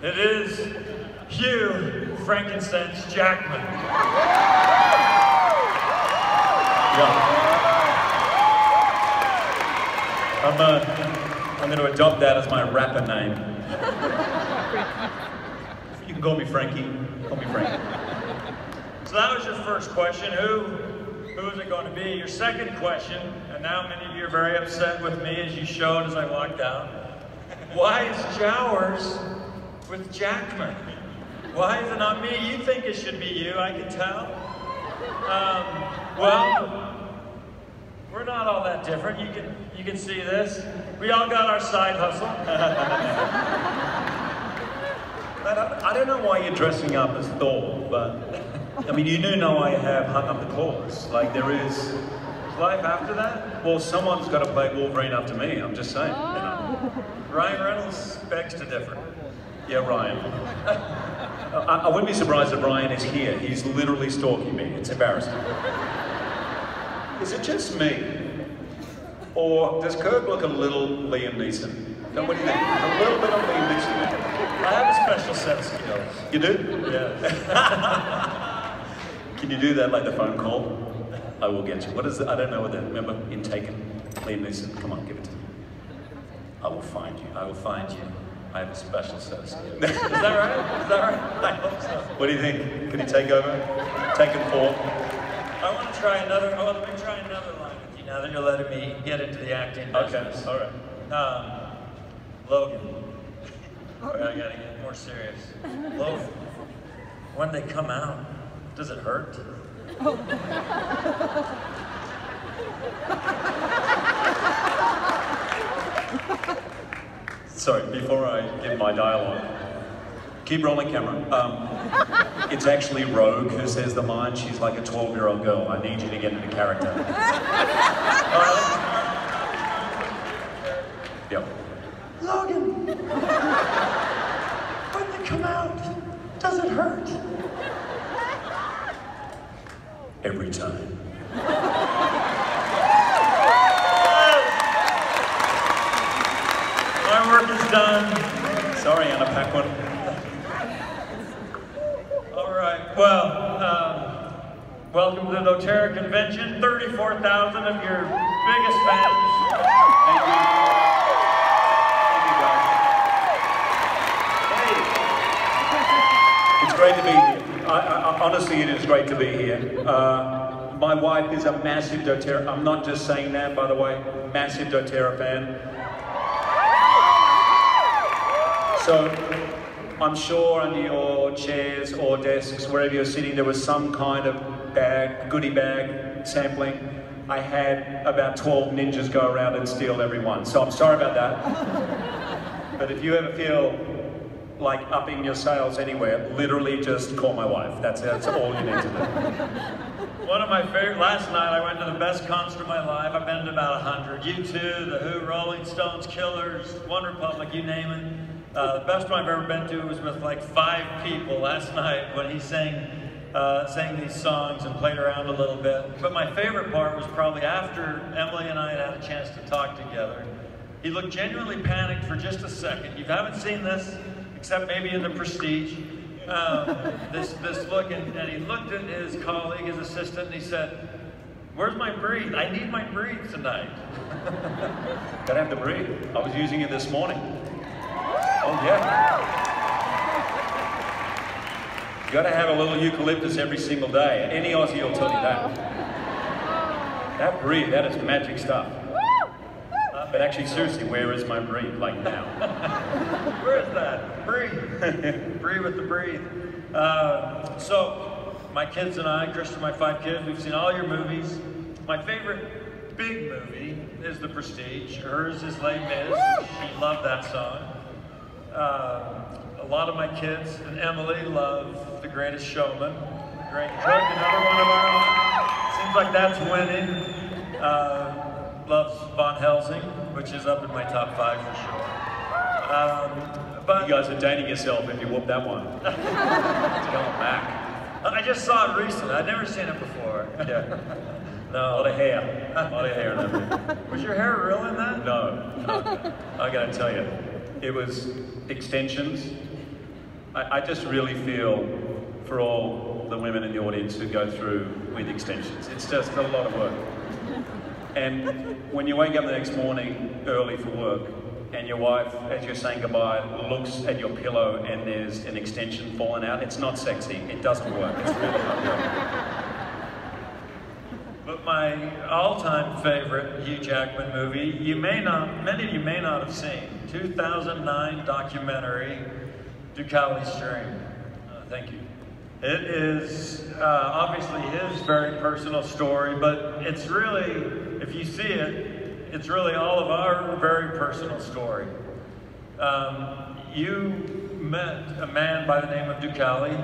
It is Hugh Frankincense Jackman. I'm going to adopt that as my rapper name. You can call me Frankie. Call me Frankie. So that was your first question. Who is it going to be? Your second question, and now many of you are very upset with me as you showed as I walked out. Why is Jowers with Jackman? Why is it not me? You think it should be you, I can tell. Well, we're not all that different. You can see this. We all got our side hustle. I don't know why you're dressing up as Thor, but I mean, you do know I have hung up the claws. Like, there is life after that? Well, someone's got to play Wolverine after me, I'm just saying. You know. Ryan Reynolds begs to differ. Yeah, Ryan. I wouldn't be surprised if Ryan is here. He's literally stalking me. It's embarrassing. Is it just me? Or does Kirk look a little Liam Neeson? No, what do you think? A little bit of Liam Neeson. I have a special set of skills. You do? Yeah. Can you do that like the phone call? I will get you. What is it? I don't know what that. Remember in Taken? Liam Neeson. Come on, give it to me. I will find you. I will find you. I have a special set of skills. Is that right? Is that right? I hope so. What do you think? Can you take over? Taken 4? I want to try another. Oh, let me try another line with you now that you're letting me get into the acting business. Okay. All right. Logan. I gotta get more serious. Logan. When they come out, does it hurt? Sorry, before I give my dialogue, keep rolling camera. It's actually Rogue who says the line. She's like a 12-year-old girl. I need you to get into character. Yep. Logan, when they come out, does it hurt? Every time. My work is done. Sorry, Anna Paquin. All right, well, welcome to the doTERRA convention. 34,000 of your biggest fans. Thank you. Thank you, guys. Hey. It's great to be here. Honestly, it is great to be here. My wife is a massive doTERRA. I'm not just saying that, by the way. Massive doTERRA fan. So, I'm sure under your chairs or desks, wherever you're sitting, there was some kind of bag, goodie bag sampling. I had about 12 ninjas go around and steal every one. So I'm sorry about that. But if you ever feel like upping your sales anywhere, literally just call my wife. That's all you need to do. One of my favorite, last night I went to the best concert of my life. I've been to about 100. U2, The Who, Rolling Stones, Killers, One Republic, you name it. The best one I've ever been to was with like 5 people last night when he sang these songs and played around a little bit. But my favorite part was probably after Emily and I had a chance to talk together. He looked genuinely panicked for just a second. You haven't seen this, except maybe in The Prestige. This look, and he looked at his colleague, his assistant, and he said, "Where's my breathe? I need my breathe tonight." Gotta have the breathe. I was using it this morning. Oh yeah. You gotta have a little eucalyptus every single day. Any Aussie will tell you that. That breathe, that is magic stuff. But actually, seriously, where is my breathe? Like now. Where is that? Breathe. Breathe with the breathe. So, my kids and I, Kristen, my 5 kids, we've seen all your movies. My favorite big movie is The Prestige. Hers is Les Mis. She loved that song. A lot of my kids and Emily love The Greatest Showman. Great Cook, another one of our own. Seems like that's winning. Loves Von Helsing, which is up in my top 5 for sure. But you guys are dating yourself if you whoop that one. It's going back. I just saw it recently. I'd never seen it before. Yeah. No, a lot of hair. A lot of hair in that movie. Was your hair real in that? No. I gotta tell you, it was extensions I just really feel for all the women in the audience who go through with extensions. It's just a lot of work. And when you wake up the next morning early for work, and your wife, as you're saying goodbye, looks at your pillow and there's an extension falling out, it's not sexy. It doesn't work. It's really hard work. But my all-time favorite Hugh Jackman movie, many of you may not have seen, 2009 documentary, Deucalie's Dream. Thank you. It is obviously his very personal story, but it's really, if you see it, it's really all of our very personal story. You met a man by the name of Deucalie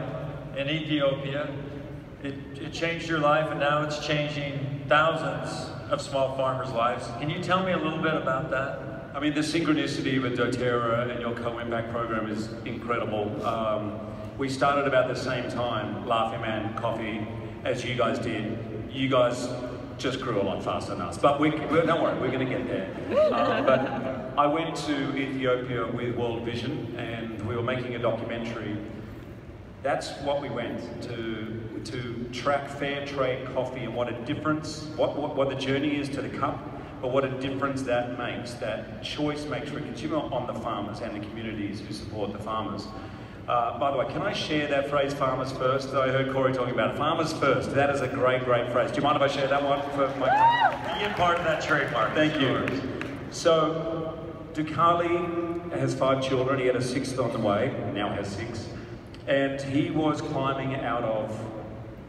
in Ethiopia. It changed your life, and now it's changing thousands of small farmers' lives. Can you tell me a little bit about that? I mean, the synchronicity with doTERRA and your co-impact program is incredible. We started about the same time, Laughing Man Coffee, as you guys did. You guys just grew a lot faster than us, but don't worry, we're going to get there. But I went to Ethiopia with World Vision, and we were making a documentary. That's what we went to track fair trade coffee and what a difference, what the journey is to the cup, but what a difference that makes, that choice makes for a consumer on the farmers and the communities who support the farmers. By the way, can I share that phrase, farmers first, that I heard Corey talking about? Farmers first, that is a great, great phrase. Do you mind if I share that one for my... You get part of that trademark. Thank you. So, Deucalie has 5 children. He had a 6th on the way, now has 6. And he was climbing out of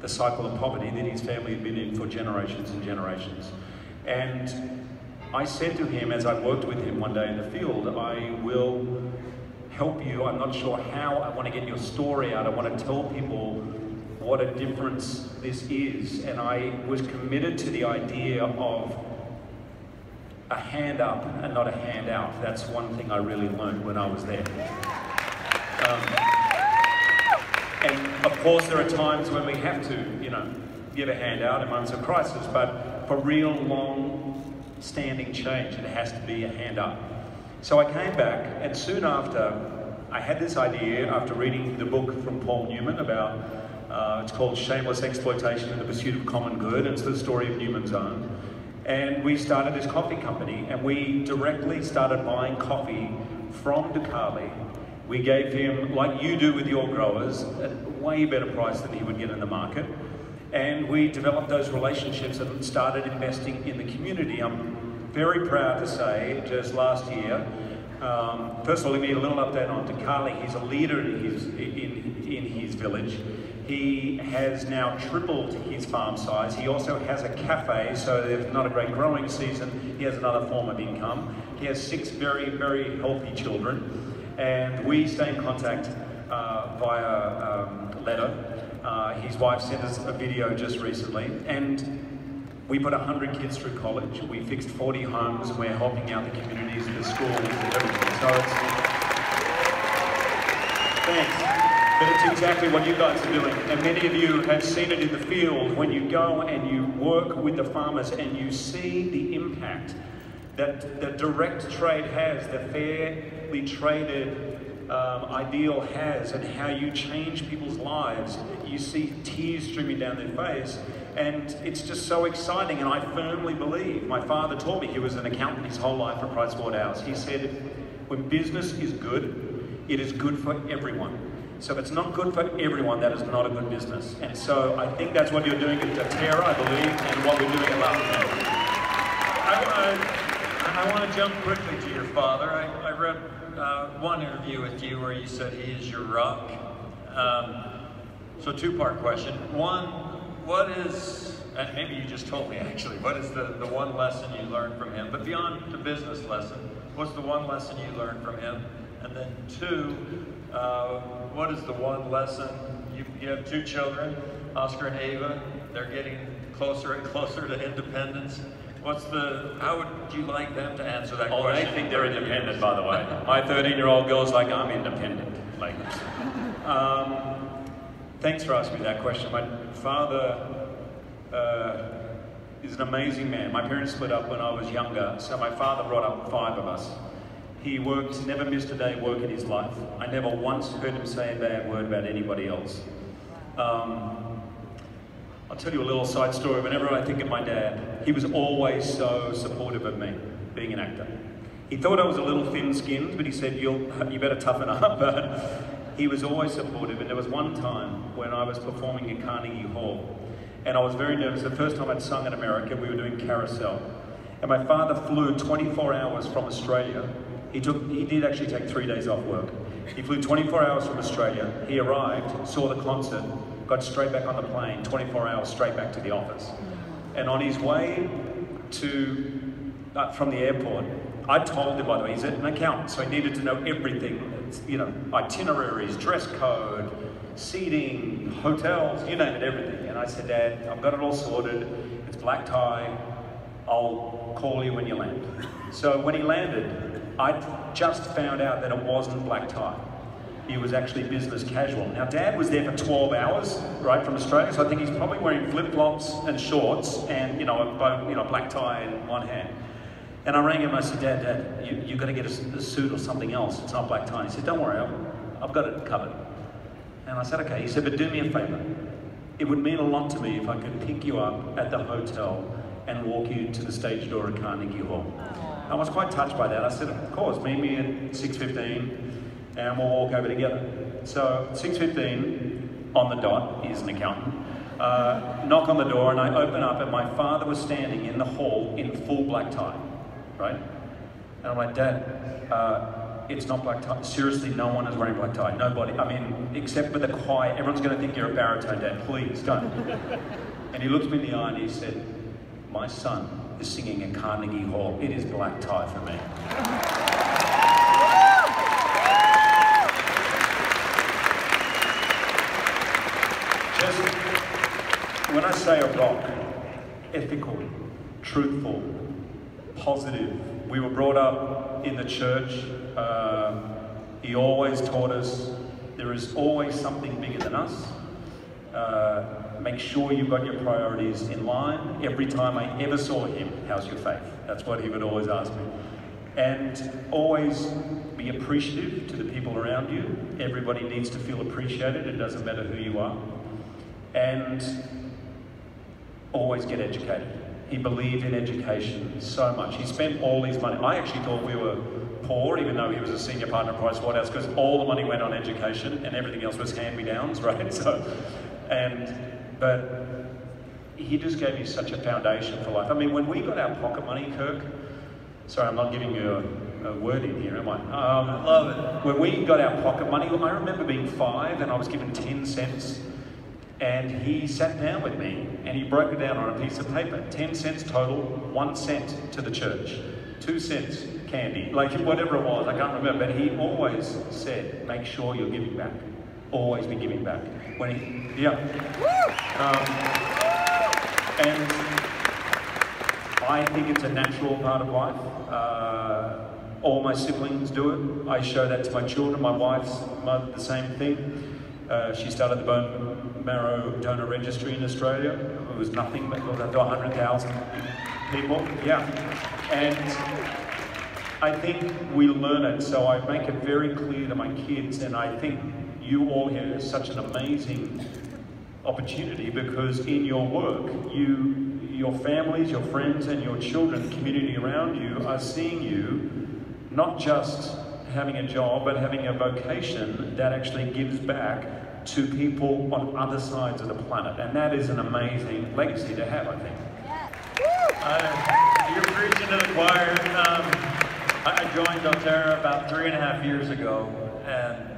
the cycle of poverty that his family had been in for generations and generations. And I said to him, as I worked with him one day in the field, I will help you. I'm not sure how. I want to get your story out. I want to tell people what a difference this is. And I was committed to the idea of a hand up and not a hand out. That's one thing I really learned when I was there. And of course there are times when we have to, give a hand out in moments of crisis, but for real long-standing change, it has to be a hand up. So I came back, and soon after, I had this idea, after reading the book from Paul Newman about, it's called Shameless Exploitation in the Pursuit of Common Good, and it's the story of Newman's Own. And we started this coffee company, and we directly started buying coffee from Deucalie. We gave him, like you do with your growers, a way better price than he would get in the market. And we developed those relationships and started investing in the community. I'm very proud to say, just last year, first of all, let me give a little update on Deucalie. He's a leader in his village. He has now tripled his farm size. He also has a cafe, so there's not a great growing season. He has another form of income. He has 6 very, very healthy children. And we stay in contact via letter. His wife sent us a video just recently, and we put 100 kids through college. We fixed 40 homes, and we're helping out the communities, the schools, and everything. So thanks. But it's exactly what you guys are doing. And many of you have seen it in the field when you go and you work with the farmers and you see the impact that the direct trade has, the fairly traded ideal has, and how you change people's lives. You see tears streaming down their face, and it's just so exciting. And I firmly believe, my father taught me, he was an accountant his whole life for Pricewaterhouse. He said, when business is good, it is good for everyone. So if it's not good for everyone, that is not a good business. And so I think that's what you're doing at doTERRA, I believe, and what we're doing at Laughing Man. I want to jump quickly to your father. I read one interview with you where you said he is your rock. So 2-part question. One, what is, and maybe you just told me actually, what is the one lesson you learned from him? But beyond the business lesson, what's the one lesson you learned from him? And then 2, what is the one lesson, you have 2 children, Oscar and Ava, they're getting closer and closer to independence. How would you like them to answer that question? They think they're independent, by the way. My 13-year-old girl's like, I'm independent. Like, thanks for asking me that question. My father is an amazing man. My parents split up when I was younger, so my father brought up 5 of us. He worked, never missed a day of work in his life. I never once heard him say a bad word about anybody else. I'll tell you a little side story. Whenever I think of my dad, he was always so supportive of me, being an actor. He thought I was a little thin-skinned, but he said, you better toughen up. But he was always supportive. And there was one time when I was performing in Carnegie Hall, and I was very nervous. The first time I'd sung in America, we were doing Carousel. And my father flew 24 hours from Australia. He did actually take 3 days off work. He flew 24 hours from Australia. He arrived, saw the concert, got straight back on the plane, 24 hours straight back to the office. And on his way from the airport, I told him, by the way, he's an accountant, so he needed to know everything. You know, itineraries, dress code, seating, hotels, you name it, everything. And I said, Dad, I've got it all sorted. It's black tie. I'll call you when you land. So when he landed, I just found out that it wasn't black tie. It was actually business casual. Now, Dad was there for 12 hours, right, from Australia, so I think he's probably wearing flip-flops and shorts and, a black tie in one hand. And I rang him and I said, Dad, you've got to get a suit or something else. It's not black tie. He said, don't worry, I've got it covered. And I said, okay. He said, but do me a favor. It would mean a lot to me if I could pick you up at the hotel and walk you to the stage door at Carnegie Hall. I was quite touched by that. I said, of course, meet me at 6:15 and we'll walk over together. So 6:15 on the dot, he's an accountant, knock on the door and I open up and my father was standing in the hall in full black tie, right? And I'm like, Dad, it's not black tie. Seriously, no one is wearing black tie. Nobody. I mean, except for the choir, everyone's going to think you're a baritone, Dad. Please, don't. And he looked me in the eye and he said, my son is singing at Carnegie Hall. It is black tie for me. Just when I say a rock, ethical, truthful, positive. We were brought up in the church. He always taught us there is always something bigger than us. Make sure you've got your priorities in line. Every time I ever saw him, how's your faith? That's what he would always ask me. And always be appreciative to the people around you. Everybody needs to feel appreciated. It doesn't matter who you are. And always get educated. He believed in education so much. He spent all his money. I actually thought we were poor, even though he was a senior partner at Pricewaterhouse, because all the money went on education and everything else was hand-me-downs, right? But he just gave me such a foundation for life. I mean, when we got our pocket money, Kirk, sorry, I'm not giving you a word in here, am I? I love it. When we got our pocket money, I remember being 5 and I was given 10 cents. And he sat down with me and he broke it down on a piece of paper. 10 cents total, 1 cent to the church, 2 cents candy, like whatever it was, I can't remember. But he always said, make sure you're giving back. Always be giving back. And I think it's a natural part of life. All my siblings do it. I show that to my children. My wife's mother, the same thing. She started the bone marrow donor registry in Australia. It was nothing, but got up to 100,000 people. Yeah. And I think we learn it, so I make it very clear to my kids, and I think you all here is such an amazing opportunity because in your work, your families, your friends, and your children, the community around you are seeing you not just having a job, but having a vocation that actually gives back to people on other sides of the planet. And that is an amazing legacy to have, I think. You're preaching to the choir. I joined doTERRA about 3.5 years ago, and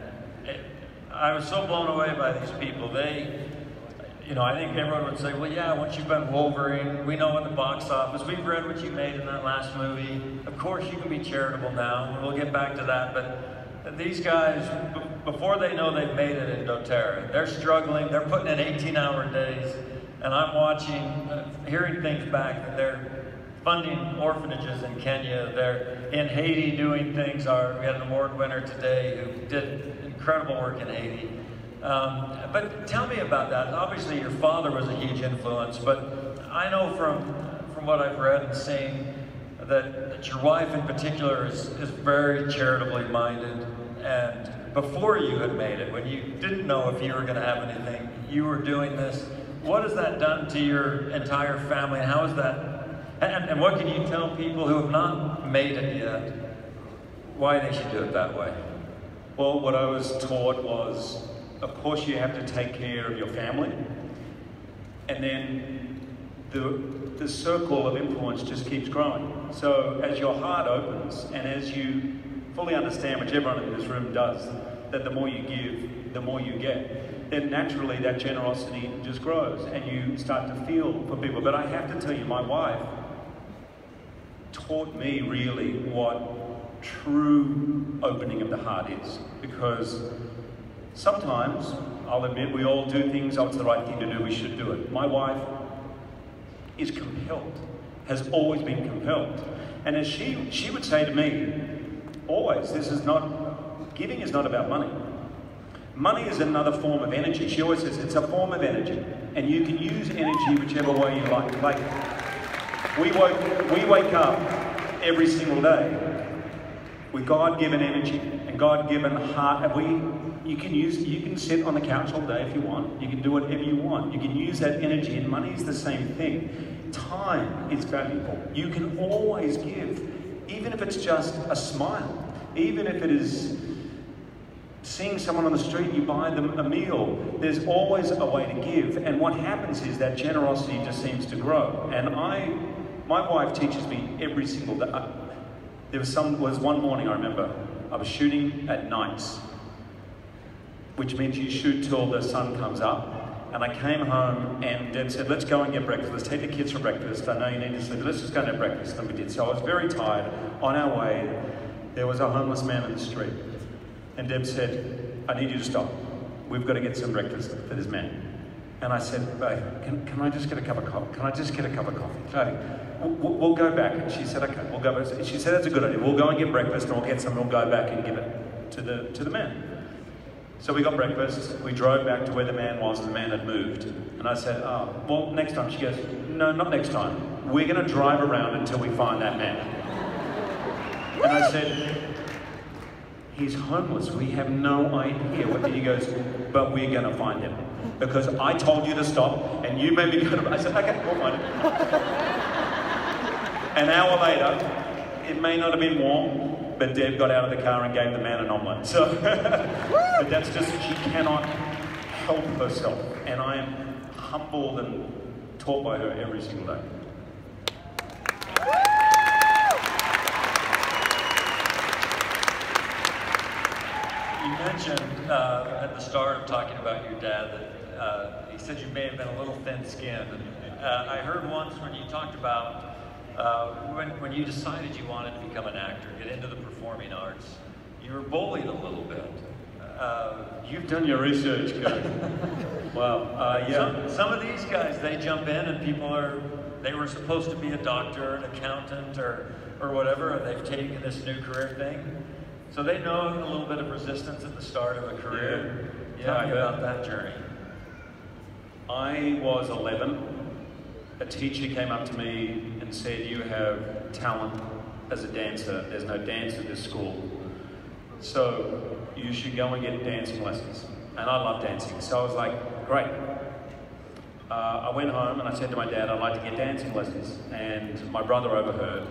I was so blown away by these people. I think everyone would say, well, yeah, once you've been Wolverine, we know in the box office, we've read what you made in that last movie. Of course, you can be charitable now, and we'll get back to that, but these guys, before they know they've made it in doTERRA, they're struggling, they're putting in 18-hour days, and I'm watching, hearing things back that they're funding orphanages in Kenya, they're in Haiti doing things. We had an award winner today who did incredible work in Haiti. But tell me about that. Obviously, your father was a huge influence, but I know from what I've read and seen that your wife in particular is very charitably minded, and before you had made it, when you didn't know if you were going to have anything, you were doing this. What has that done to your entire family, and how is that, and what can you tell people who have not made it yet, why they should do it that way? Well, what I was taught was, of course you have to take care of your family, and then the circle of influence just keeps growing. So as your heart opens, and as you fully understand, which everyone in this room does, that the more you give, the more you get, then naturally that generosity just grows, and you start to feel for people. But I have to tell you, my wife taught me really what true opening of the heart is, because sometimes, I'll admit, we all do things, oh, it's the right thing to do, we should do it. My wife is compelled, has always been compelled. And as she would say to me, always, giving is not about money. Money is another form of energy. She always says it's a form of energy, and you can use energy whichever way you like. Like, we wake up every single day with God-given energy and God-given heart, and you can sit on the couch all day if you want. You can do whatever you want. You can use that energy, and money is the same thing. Time is valuable. You can always give, even if it's just a smile, even if it is seeing someone on the street, you buy them a meal. There's always a way to give, and what happens is that generosity just seems to grow. And my wife teaches me every single day. There was one morning, I remember, I was shooting at nights, which means you shoot till the sun comes up. And I came home, and Deb said, let's go and get breakfast. Let's take the kids for breakfast. I know you need to sleep, but let's just go and have breakfast. And we did. So I was very tired. On our way, there was a homeless man in the street. And Deb said, I need you to stop. We've got to get some breakfast for this man. And I said, babe, can I just get a cup of coffee? Can I just get a cup of coffee? We'll go back. And she said, okay, we'll go back. She said, that's a good idea. We'll go and get breakfast, and we'll get some, and we'll go back and give it to the man. So we got breakfast, we drove back to where the man was, and the man had moved. And I said, oh, well, next time. She goes, no, not next time. We're going to drive around until we find that man. And I said, he's homeless. We have no idea. He goes, but we're going to find him. Because I told you to stop, and you made me go to... I said, okay, we'll find him. An hour later, it may not have been warm, but Deb got out of the car and gave the man an omelette. So, but that's just, she cannot help herself. And I am humbled and taught by her every single day. You mentioned at the start of talking about your dad that he said you may have been a little thin-skinned. I heard once when you talked about when you decided you wanted to become an actor, get into the performing arts, you were bullied a little bit. You've done your research, guys. Wow. Yeah. Some of these guys, they jump in and they were supposed to be a doctor, an accountant, or whatever, and they've taken this new career thing. So they know a little bit of resistance at the start of a career. Yeah. Tell me about that journey. I was 11. A teacher came up to me and said, you have talent as a dancer. There's no dance at this school. So you should go and get dancing lessons. And I love dancing. So I was like, great. I went home and I said to my dad, I'd like to get dancing lessons. And my brother overheard.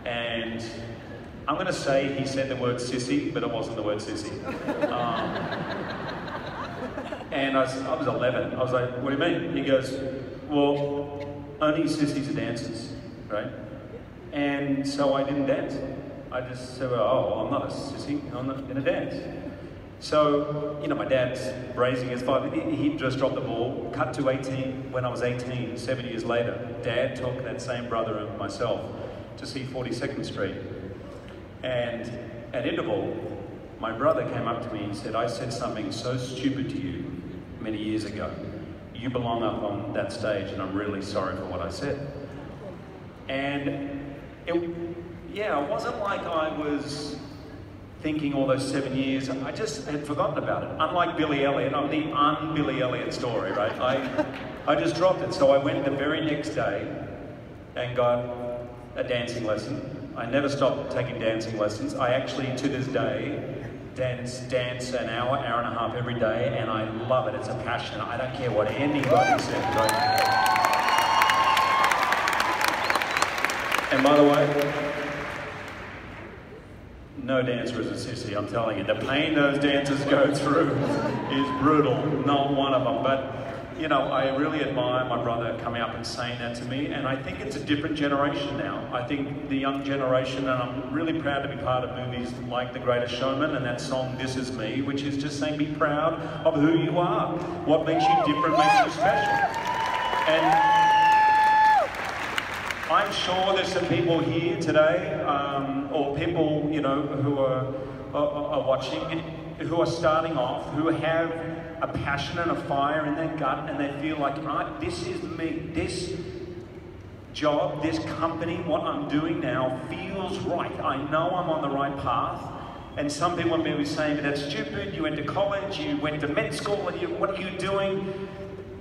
And I'm going to say he said the word sissy, but it wasn't the word sissy. And I was 11. I was like, what do you mean? He goes, well, only sissies are dancers, right? And so I didn't dance. I just said, oh, I'm not a sissy, I'm not going to dance. So, you know, my dad's raising his five. He just dropped the ball. Cut to 18, when I was 18, 7 years later, Dad took that same brother and myself to see 42nd Street. And at interval, my brother came up to me and said, I said something so stupid to you many years ago. You belong up on that stage, and I'm really sorry for what I said. And it wasn't like I was thinking all those 7 years. I just had forgotten about it. Unlike Billy Elliot, I'm the un-Billy Elliot story, right? I just dropped it. So I went the very next day and got a dancing lesson. I never stopped taking dancing lessons. I actually, to this day, dance an hour, hour and a half every day, and I love it. It's a passion. I don't care what anybody says. Right? And by the way, no dancer is a sissy, I'm telling you. The pain those dancers go through is brutal, not one of them. But, you know, I really admire my brother coming up and saying that to me, and I think it's a different generation now. I think the young generation, and I'm really proud to be part of movies like The Greatest Showman and that song, This Is Me, which is just saying be proud of who you are. What makes you different makes you special. And I'm sure there's some people here today, or people, you know, who are watching, who are starting off, who have a passion and a fire in their gut, and they feel like, right, this is me, this job, this company, what I'm doing now feels right. I know I'm on the right path. And some people may be saying, but that's stupid, you went to college, you went to med school, and what are you doing?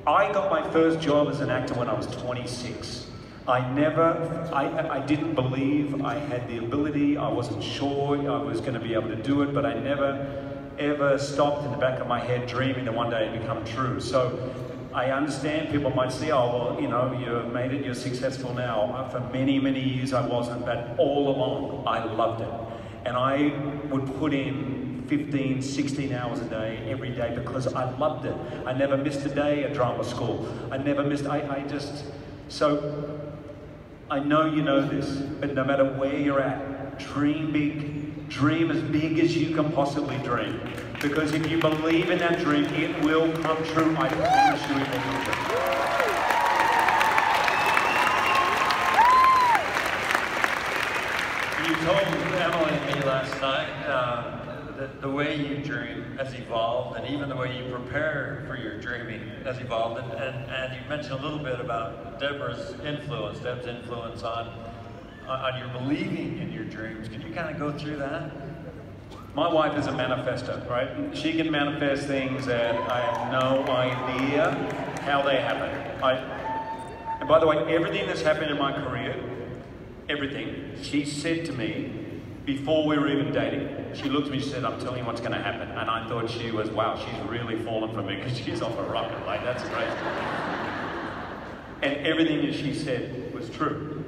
I got my first job as an actor when I was 26. I didn't believe I had the ability, I wasn't sure I was going to be able to do it, but I never, ever stopped in the back of my head dreaming that one day it'd become true. So I understand people might say, oh, well, you know, you've made it, you're successful now. For many, many years I wasn't, but all along I loved it. And I would put in 15, 16 hours a day, every day, because I loved it. I never missed a day at drama school. I never missed, so I know you know this, but no matter where you're at, dream big, dream as big as you can possibly dream. Because if you believe in that dream, it will come true. I promise you it will come true. You told Emily and me last night that the way you dream has evolved, and even the way you prepare for your dreaming has evolved. And you mentioned a little bit about Deb's influence on your believing in your dreams. Can you kind of go through that? My wife is a manifester, right? She can manifest things that I have no idea how they happen. And by the way, everything that's happened in my career, everything, she said to me before we were even dating. She looked at me and said, I'm telling you what's going to happen. And I thought she was, wow, she's really fallen for me because she's off a rocket. Like, that's great. And everything that she said was true.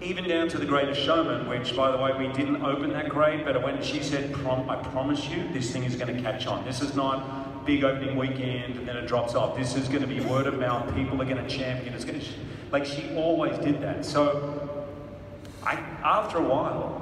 Even down to The Greatest Showman, which, by the way, we didn't open that great, but when she said, I promise you, this thing is going to catch on. This is not big opening weekend and then it drops off. This is going to be word of mouth. People are going to champion. It's going to, like, she always did that. So, after a while,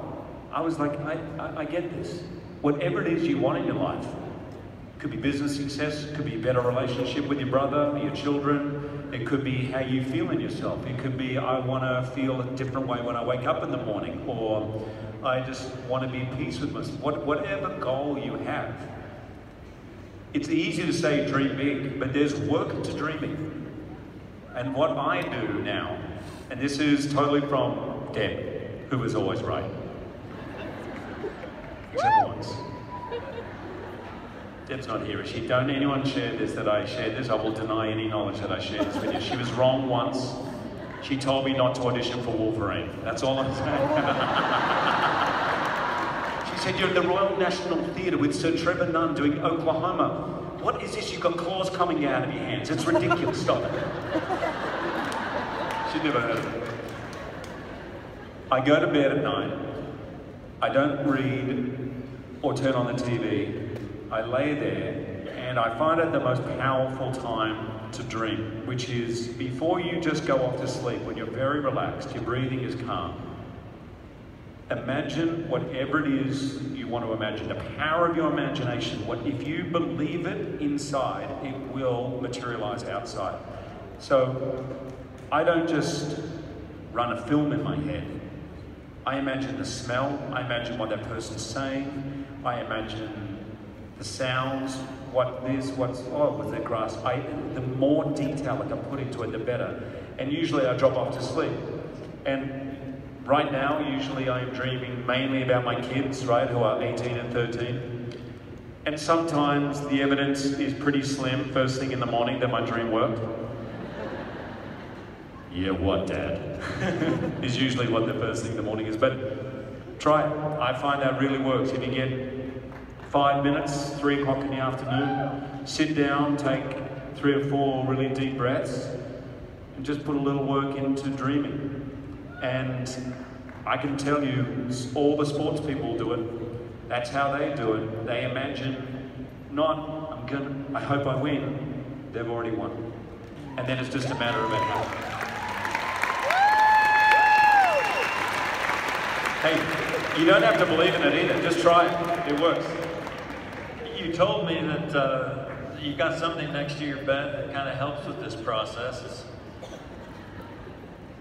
I was like, I get this. Whatever it is you want in your life, it could be business success, it could be a better relationship with your brother or your children, it could be how you feel in yourself, it could be I want to feel a different way when I wake up in the morning, or I just want to be at peace with myself. Whatever goal you have, it's easy to say dream big, but there's work to dreaming. And what I do now, and this is totally from Deb, who is always right. Except once. Deb's not here, is she? Don't anyone share this, that I shared this. I will deny any knowledge that I shared this with you. She was wrong once. She told me not to audition for Wolverine. That's all I'm saying. She said, you're at the Royal National Theatre with Sir Trevor Nunn doing Oklahoma. What is this? You've got claws coming out of your hands. It's ridiculous. Stop it. She'd never heard of it. I go to bed at night. I don't read or turn on the TV. I lay there and I find it the most powerful time to dream, which is before you just go off to sleep, when you're very relaxed, your breathing is calm. Imagine whatever it is you want to imagine, the power of your imagination. If you believe it inside, it will materialize outside. So I don't just run a film in my head. I imagine the smell, I imagine what that person's saying, I imagine the sounds, was there grass? The more detail I can put into it, the better. And usually I drop off to sleep. And right now, usually I'm dreaming mainly about my kids, right, who are 18 and 13. And sometimes the evidence is pretty slim, first thing in the morning, that my dream worked. yeah, what, Dad? is usually what the first thing in the morning is. But try it. I find that really works. If you get 5 minutes, 3 o'clock in the afternoon, sit down, take 3 or 4 really deep breaths, and just put a little work into dreaming. And I can tell you, all the sports people do it. That's how they do it. They imagine, not, I hope I win. They've already won. And then it's just a matter of it happening. Hey, you don't have to believe in it either. Just try it. It works. You told me that you got something next to your bed that kind of helps with this process.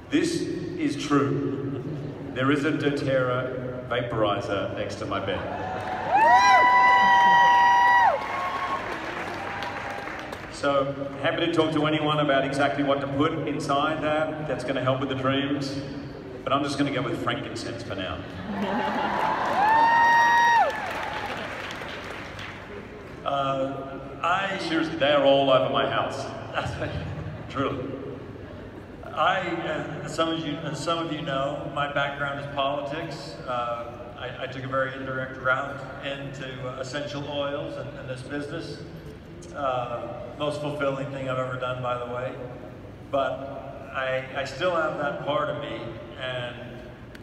This is true. There is a doTERRA vaporizer next to my bed. So, happy to talk to anyone about exactly what to put inside that. That's going to help with the dreams. But I'm just going to go with frankincense for now. Seriously, they are all over my house. Truly. Some of you know, my background is politics. I took a very indirect route into essential oils and this business. Most fulfilling thing I've ever done, by the way. But I still have that part of me, and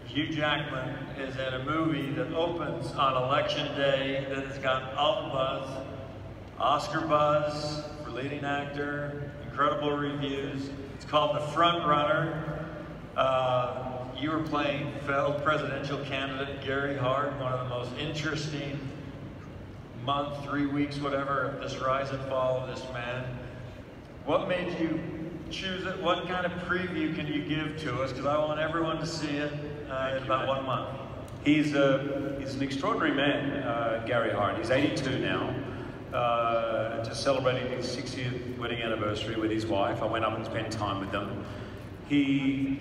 Hugh Jackman is in a movie that opens on election day that has got all the buzz, Oscar buzz for leading actor, incredible reviews. It's called The Front Runner. You were playing failed presidential candidate Gary Hart, one of the most interesting month, 3 weeks, whatever, of this rise and fall of this man. What made you choose it? What kind of preview can you give to us? Because I want everyone to see it in about 1 month. He's an extraordinary man, Gary Hart. He's 82 now. Just celebrating his 60th wedding anniversary with his wife. I went up and spent time with them. He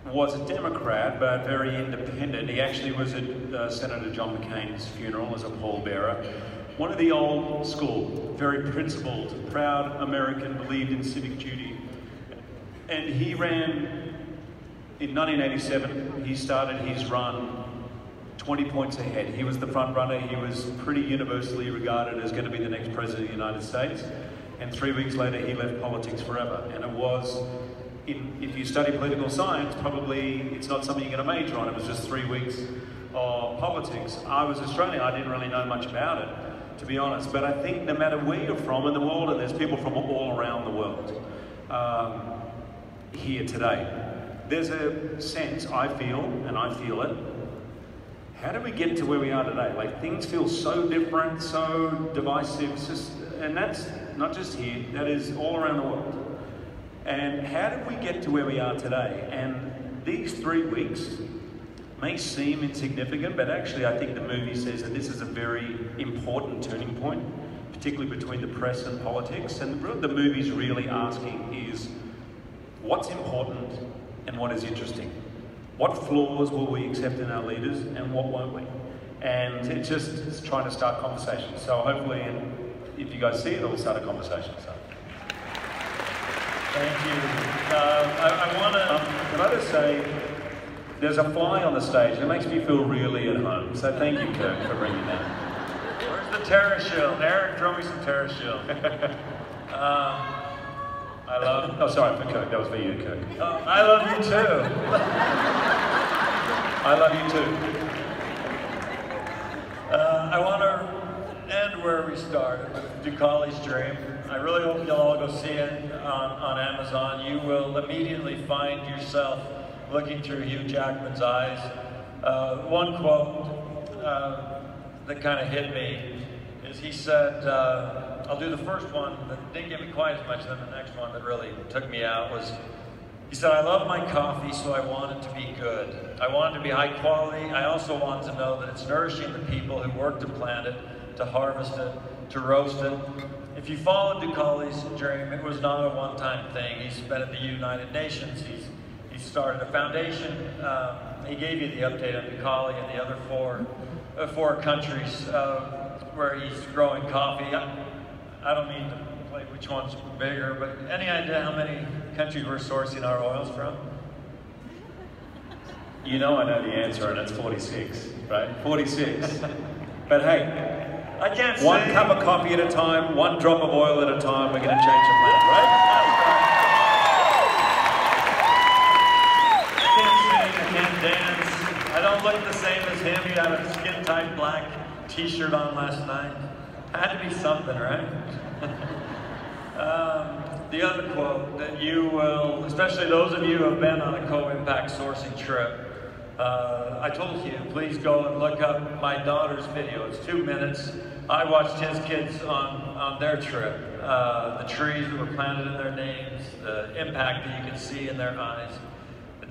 was a Democrat, but very independent. He actually was at Senator John McCain's funeral as a pallbearer. One of the old school, very principled, proud American, believed in civic duty. And he ran, in 1987, he started his run 20 points ahead. He was the front runner. He was pretty universally regarded as going to be the next president of the United States. And 3 weeks later, he left politics forever. And it was, if you study political science, probably it's not something you're going to major on. It was just 3 weeks of politics. I was Australian. I didn't really know much about it, to be honest. But I think no matter where you're from in the world, and there's people from all around the world here today, there's a sense, I feel, and I feel it, how did we get to where we are today? Like, things feel so different, so divisive, and that's not just here, that is all around the world. And how did we get to where we are today? And these 3 weeks may seem insignificant, but actually I think the movie says that this is a very important turning point, particularly between the press and politics. And what the movie's really asking is, what's important and what is interesting? What flaws will we accept in our leaders and what won't we? And it's trying to start conversations. So hopefully, if you guys see it, it'll start a conversation. So. Thank you. I want to... Can I just say, there's a fly on the stage. It makes me feel really at home. So thank you, Kirk, for bringing that. Where's the Terra Shield? Eric, throw me some Terra Shield. I love... Oh, sorry, for Kirk. That was for you, Kirk. I love you too. I love you too. I want to end where we started, with Ducali's Dream. I really hope you'll all go see it on Amazon. You will immediately find yourself looking through Hugh Jackman's eyes. One quote that kind of hit me is he said, I'll do the first one that didn't get me quite as much as the next one that really took me out, was he said, I love my coffee, so I want it to be good. I want it to be high quality. I also want to know that it's nourishing the people who work to plant it, to harvest it, to roast it. If you followed Ducali's dream, it was not a one-time thing. He's been at the United Nations. He's started a foundation. He gave you the update on Ducali and the other four countries where he's growing coffee. I don't mean to like which one's bigger, but any idea how many countries we're sourcing our oils from? You know I know the answer, and it's 46, right? 46. But hey, I can't say. one cup of coffee at a time, one drop of oil at a time, we're going to change the planet, right? I can't sing, I can't dance. I don't look the same as him. He had a skin-tight black t-shirt on last night. Had to be something, right? The other quote that you will, especially those of you who have been on a co-impact sourcing trip, I told you, please go and look up my daughter's video. It's 2 minutes. I watched his kids on their trip. The trees that were planted in their names, the impact that you can see in their eyes.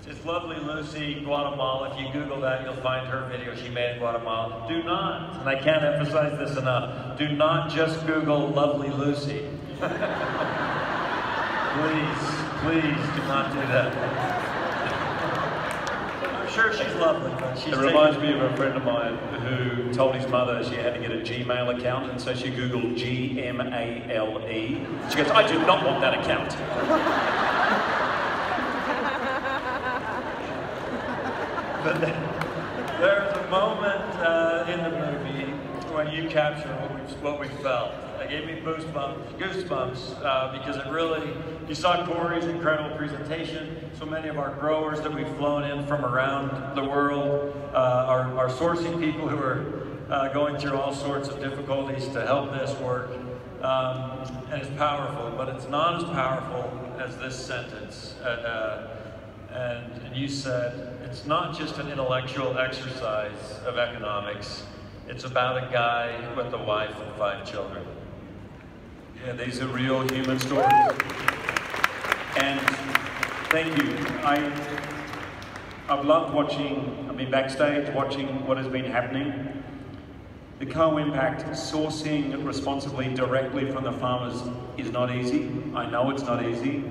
It's Lovely Lucy, Guatemala. If you Google that, you'll find her video she made in Guatemala. Do not, and I can't emphasize this enough, do not just Google Lovely Lucy. Please do not do that. I'm sure she's lovely, but she's... It reminds me of a friend of mine who told his mother she had to get a Gmail account, and so she Googled G-M-A-L-E. She goes, I do not want that account. But there's a moment in the movie when you capture what we felt. It gave me goosebumps because it really, you saw Corey's incredible presentation. So many of our growers that we've flown in from around the world are sourcing people who are going through all sorts of difficulties to help this work. And it's powerful, but it's not as powerful as this sentence. And you said, it's not just an intellectual exercise of economics, it's about a guy with a wife and 5 children. Yeah, these are real human stories. And thank you. I've loved watching, I've been backstage watching what has been happening. The co-impact sourcing responsibly directly from the farmers is not easy. I know it's not easy.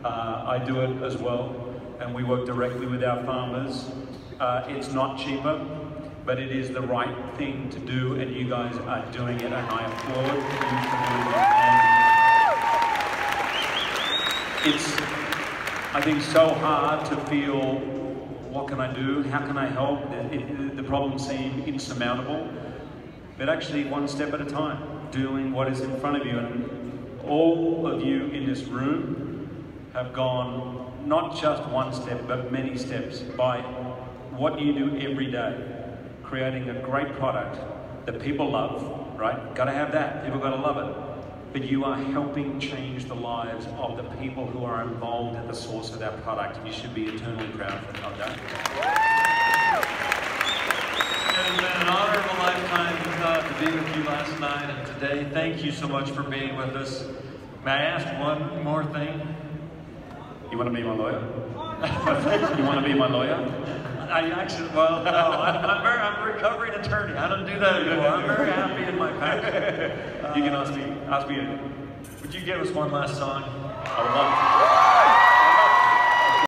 I do it as well. And we work directly with our farmers. It's not cheaper, but it is the right thing to do, and you guys are doing it, and I applaud you for doing it. And it's, I think, so hard to feel, what can I do? How can I help? The problems seem insurmountable, but actually one step at a time, doing what is in front of you. And all of you in this room have gone not just one step, but many steps by what you do every day, creating a great product that people love, right? Gotta have that, people gotta love it. But you are helping change the lives of the people who are involved at the source of that product, and you should be eternally proud of that. It has been an honor of a lifetime to be with you last night and today. Thank you so much for being with us. May I ask one more thing? You want to be my lawyer? You want to be my lawyer? I actually, well, no, I'm a recovering attorney. I don't do that anymore. I'm very happy in my passion. You can ask me. Would you give us one last song? I would love to.